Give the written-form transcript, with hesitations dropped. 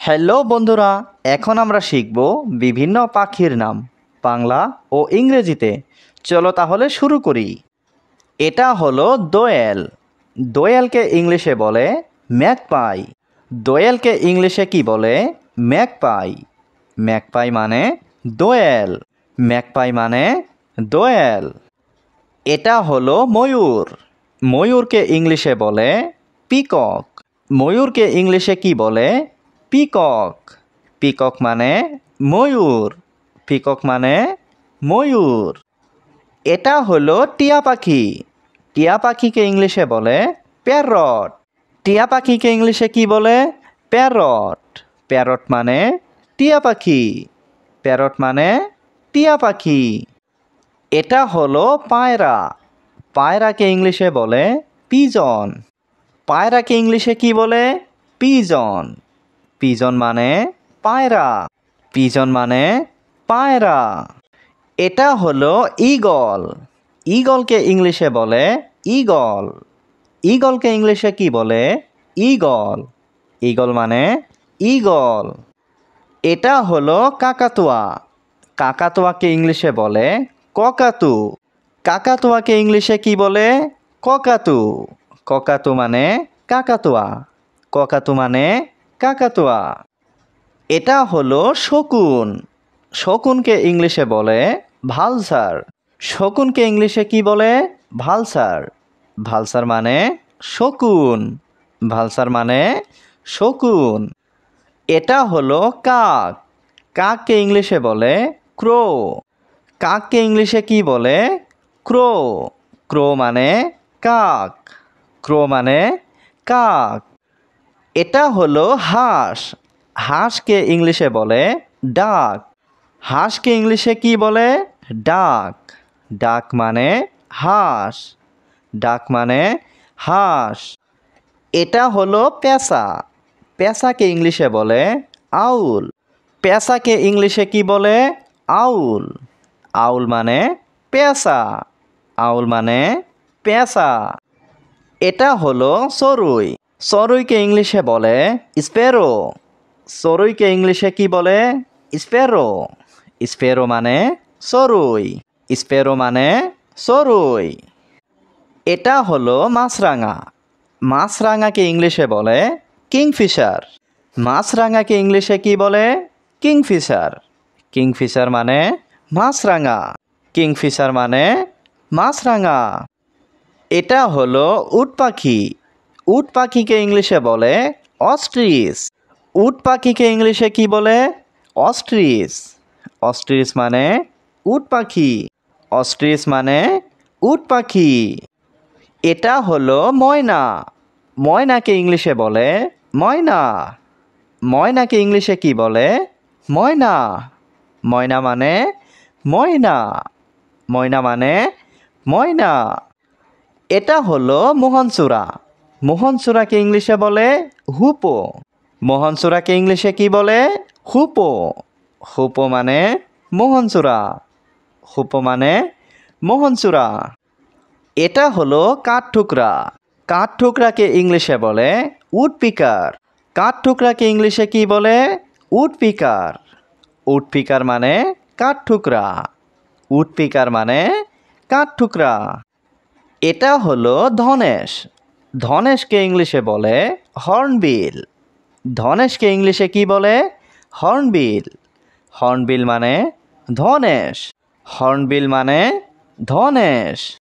Hello বন্ধুরা, এখন আমরা শিখব বিভিন্ন পাখির নাম বাংলা ও ইংরেজিতে। চলো তাহলে শুরু করি। এটা হলো দোয়েল। দোয়েলকে ইংলিশে বলে ম্যাকপাই। দোয়েলকে ইংলিশে কি বলে? ম্যাকপাই। ম্যাকপাই মানে দোয়েল। ম্যাকপাই মানে দোয়েল। এটা হলো ময়ূর। ময়ূরকে ইংলিশে বলে পিকক। ময়ূরকে ইংলিশে কি বলে? পিকক। পিকক মানে ময়ূর। পিকক মানে ময়ূর। এটা হলো টিয়া পাখি। টিয়া পাখিকে ইংলিশে বলে প্যারট। টিয়া পাখিকে ইংলিশে কি বলে? প্যারট। প্যারট মানে টিয়া পাখি। প্যারট মানে টিয়া পাখি। এটা হলো পায়রা। পায়রাকে ইংলিশে বলে পিজন। পায়রাকে ইংলিশে কি বলে? পিজন। পিজন মানে পায়রা। পিজন মানে পায়রা। এটা হলো ঈগল। ঈগলকে ইংলিশে বলে ঈগল। ঈগলকে ইংলিশে কি বলে? ঈগল। ঈগল মানে ঈগল। এটা হলো কাকাতুয়া। কাকাতুয়াকে ইংলিশে বলে ককাতু। কাকাতুয়াকে ইংলিশে কি বলে? ককাতু। ককাতু মানে কাকাতুয়া। ককাতু মানে কাকাতুয়া। এটা হলো শকুন। শকুনকে ইংলিশে বলে ভালসার। শকুনকে ইংলিশে কি বলে? ভালসার। ভালসার মানে শকুন। ভালসার মানে শকুন। এটা হলো কাক। কাককে ইংলিশে বলে ক্রো। কাককে ইংলিশে কি বলে? ক্রো। ক্রো মানে কাক। ক্রো মানে কাক। এটা হলো হাঁস। হাঁসকে ইংলিশে বলে ডাক। হাঁসকে ইংলিশে কি বলে? ডাক। ডাক মানে হাঁস। ডাক মানে হাঁস। এটা হলো পেঁচা। পেঁচাকে ইংলিশে বলে আউল। পেঁচাকে ইংলিশে কি বলে? আউল। আউল মানে পেঁচা। আউল মানে পেঁচা। এটা হলো চড়ুই। চড়ুইকে ইংলিশে বলে স্প্যারো। চড়ুইকে ইংলিশে কি বলে? স্প্যারো। স্প্যারো মানে চড়ুই। স্প্যারো মানে চড়ুই। এটা হলো মাছরাঙা। মাছরাঙাকে ইংলিশে বলে কিংফিশার। মাছরাঙাকে ইংলিশে কি বলে? কিংফিশার। কিংফিশার মানে মাছরাঙা। কিংফিশার মানে মাছরাঙা। এটা হলো উট পাখি। উট পাখিকে ইংলিশে বলে অস্ট্রিচ। উট পাখিকে ইংলিশে কি বলে? অস্ট্রিচ। অস্ট্রিচ মানে উট পাখি। অস্ট্রিচ মানে উট পাখি। এটা হলো ময়না। ময়নাকে ইংলিশে বলে ময়না। ময়নাকে ইংলিশে কি বলে? ময়না। ময়না মানে ময়না। ময়না মানে ময়না। এটা হলো মোহনচূড়া। মোহনচূড়াকে ইংলিশে বলে হুপো। মোহনচূড়াকে ইংলিশে কি বলে? হুপো। হুপো মানে মোহনচূড়া। হুপো মানে মোহনচূড়া। এটা হলো কাঠঠুকরা। কাঠঠুকরাকে ইংলিশে বলে উডপিকার। কাঠঠুকরাকে ইংলিশে কি বলে? উডপিকার। উডপিকার মানে কাঠঠুকরা। উডপিকার মানে কাঠঠুকরা। এটা হলো ধনেশ। ধনেশকে ইংলিশে বলে হর্নবিল। ধনেশকে ইংলিশে কি বলে? হর্নবিল। হর্নবিল মানে ধনেশ। হর্নবিল মানে ধনেশ।